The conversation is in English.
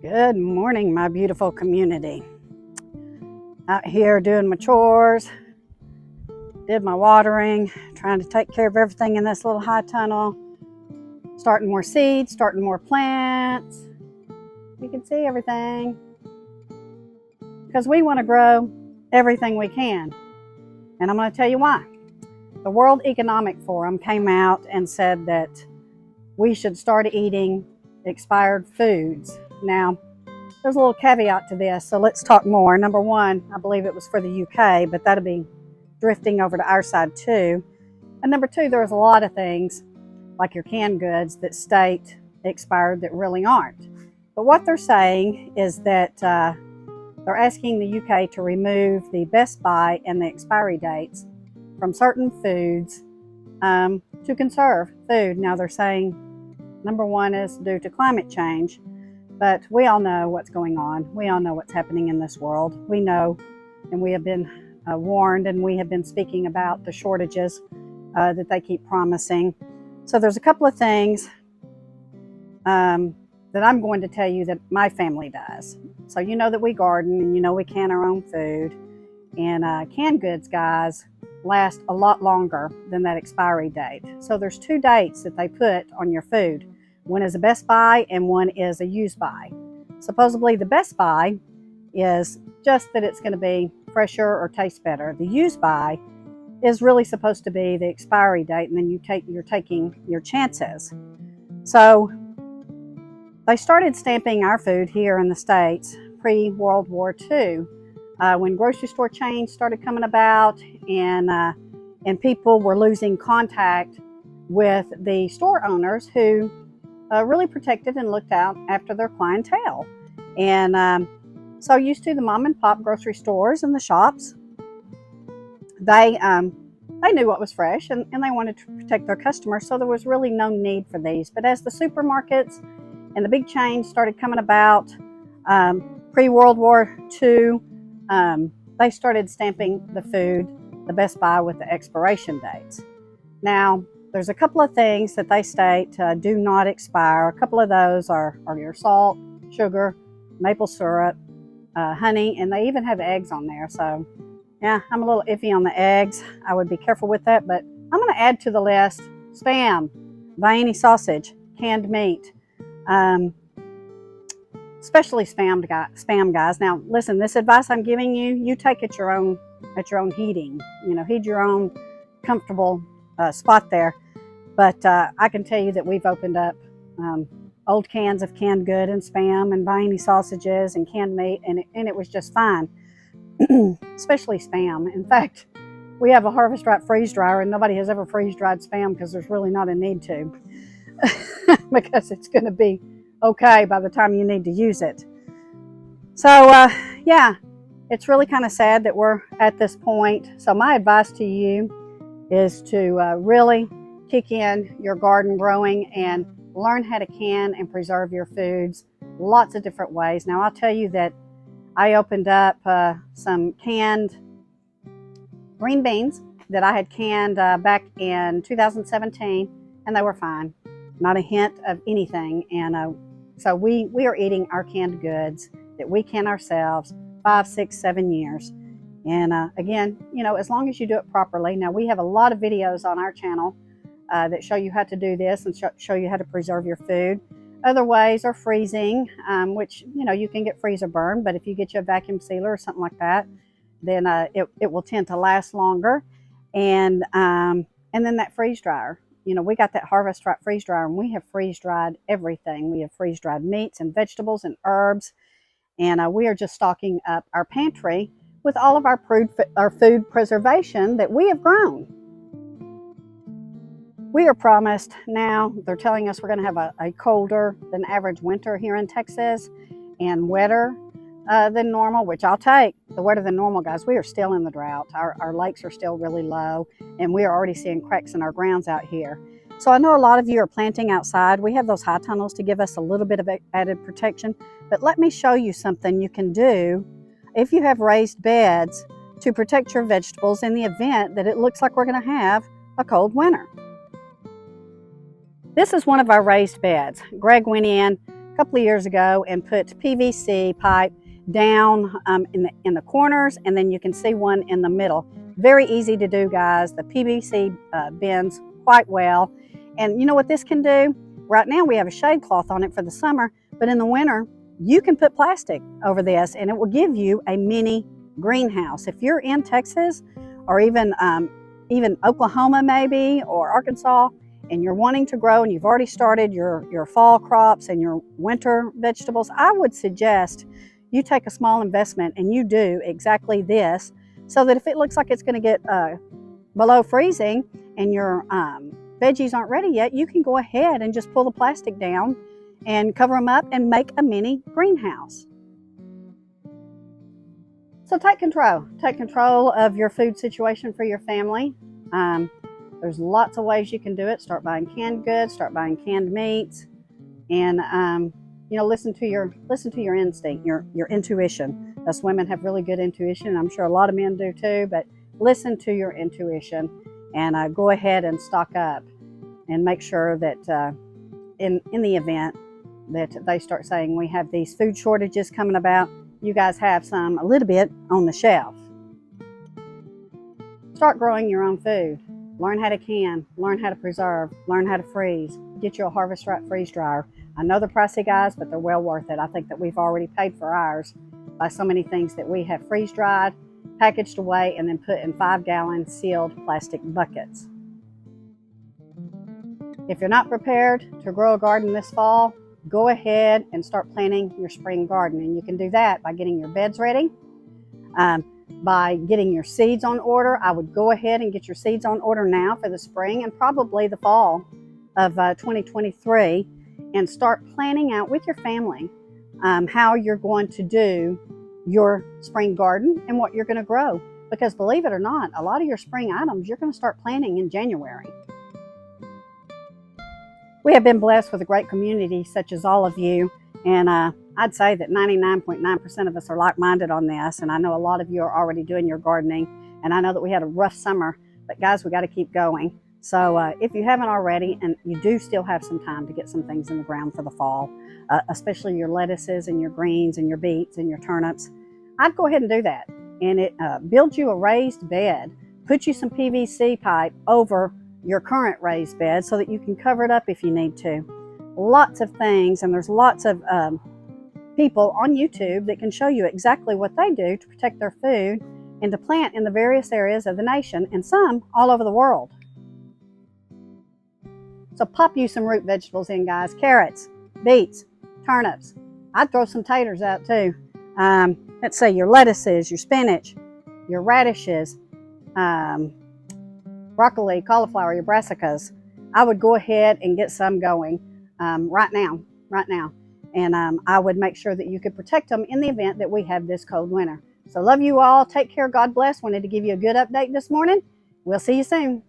Good morning, my beautiful community. Out here doing my chores, did my watering, trying to take care of everything in this little high tunnel, starting more seeds, starting more plants. You can see everything because we want to grow everything we can. And I'm going to tell you why. The World Economic Forum came out and said that we should start eating expired foods. Now, there's a little caveat to this, so let's talk more. Number one, I believe it was for the UK, but that'll be drifting over to our side too. And number two, there's a lot of things like your canned goods that state expired that really aren't. But what they're saying is that they're asking the UK to remove the best by and the expiry dates from certain foods to conserve food. Now they're saying number one is due to climate change, but we all know what's going on. We all know what's happening in this world. We know, and we have been warned, and we have been speaking about the shortages that they keep promising. So there's a couple of things that I'm going to tell you that my family does. So you know that we garden, and you know we can our own food, and canned goods, guys, last a lot longer than that expiry date. So there's two dates that they put on your food. One is a best by and one is a use by. Supposedly the best by is just that it's going to be fresher or taste better. The use by is really supposed to be the expiry date, and then you're taking your chances. So they started stamping our food here in the States pre-World War II. When grocery store chains started coming about and people were losing contact with the store owners who really protected and looked out after their clientele. And so used to the mom and pop grocery stores and the shops, they knew what was fresh and they wanted to protect their customers, so there was really no need for these. But as the supermarkets and the big chains started coming about pre-World War II, they started stamping the food, the best by, with the expiration dates. Now, there's a couple of things that they state do not expire. A couple of those are your salt, sugar, maple syrup, honey, and they even have eggs on there. So, yeah, I'm a little iffy on the eggs. I would be careful with that, but I'm going to add to the list Spam, Vienna sausage, canned meat, especially spam, guys. Now, listen, this advice I'm giving you, you take at your own heating. You know, heat your own comfortable spot there. But I can tell you that we've opened up old cans of canned good and Spam and Vienna sausages and canned meat, and it was just fine, especially Spam. In fact, we have a Harvest Right freeze dryer, and nobody has ever freeze dried Spam because there's really not a need to, because it's going to be okay by the time you need to use it. So yeah, it's really kind of sad that we're at this point. So my advice to you is to really kick in your garden growing and learn how to can and preserve your foods lots of different ways. Now I'll tell you that I opened up some canned green beans that I had canned back in 2017, and they were fine. Not a hint of anything. And so we are eating our canned goods that we can ourselves 5, 6, 7 years. And again, you know, as long as you do it properly. Now we have a lot of videos on our channel that show you how to do this and show you how to preserve your food. Other ways are freezing, which, you know, you can get freezer burn, but if you get you a vacuum sealer or something like that, then it will tend to last longer. And then that freeze dryer. You know, we got that Harvest Right freeze dryer, and we have freeze dried everything. We have freeze dried meats and vegetables and herbs, and we are just stocking up our pantry with all of our food preservation that we have grown. We are promised now, they're telling us we're going to have a colder than average winter here in Texas, and wetter than normal, which I'll take. The wetter than normal, guys. We are still in the drought. Our lakes are still really low, and we are already seeing cracks in our grounds out here. So I know a lot of you are planting outside. We have those high tunnels to give us a little bit of added protection, but let me show you something you can do if you have raised beds to protect your vegetables in the event that it looks like we're going to have a cold winter. This is one of our raised beds. Greg went in couple of years ago and put PVC pipe down in the corners, and then you can see one in the middle. Very easy to do, guys. The PVC bends quite well. And you know what this can do? Right now we have a shade cloth on it for the summer, but in the winter you can put plastic over this and it will give you a mini greenhouse. If you're in Texas or even Oklahoma maybe, or Arkansas, and you're wanting to grow and you've already started your fall crops and your winter vegetables, I would suggest you take a small investment and you do exactly this, so that if it looks like it's going to get below freezing and your veggies aren't ready yet, you can go ahead and just pull the plastic down and cover them up and make a mini greenhouse. So take control of your food situation for your family. There's lots of ways you can do it. Start buying canned goods, start buying canned meats, and listen to your instinct, your intuition. Us women have really good intuition. I'm sure a lot of men do too, but listen to your intuition and go ahead and stock up and make sure that in the event that they start saying we have these food shortages coming about, you guys have a little bit on the shelf. Start growing your own food. Learn how to can, learn how to preserve, learn how to freeze. Get you a Harvest Right freeze dryer. I know they're pricey, guys, but they're well worth it. I think that we've already paid for ours by so many things that we have freeze dried, packaged away, and then put in 5-gallon sealed plastic buckets. If you're not prepared to grow a garden this fall, go ahead and start planting your spring garden. And you can do that by getting your beds ready, by getting your seeds on order. I would go ahead and get your seeds on order now for the spring and probably the fall of 2023, and start planning out with your family how you're going to do your spring garden and what you're going to grow. Because believe it or not, a lot of your spring items you're going to start planting in January. We have been blessed with a great community such as all of you, and I'd say that 99.9% of us are like-minded on this, and I know a lot of you are already doing your gardening, and I know that we had a rough summer, but guys, we got to keep going. So if you haven't already, and you do still have some time to get some things in the ground for the fall, especially your lettuces and your greens and your beets and your turnips, I'd go ahead and do that. And it build you a raised bed, put you some PVC pipe over your current raised bed so that you can cover it up if you need to. Lots of things, and there's lots of people on YouTube that can show you exactly what they do to protect their food and to plant in the various areas of the nation, and some all over the world. So pop you some root vegetables in, guys. Carrots, beets, turnips. I'd throw some taters out too. Let's say your lettuces, your spinach, your radishes, broccoli, cauliflower, your brassicas. I would go ahead and get some going right now. And I would make sure that you could protect them in the event that we have this cold winter. So love you all. Take care. God bless. Wanted to give you a good update this morning. We'll see you soon.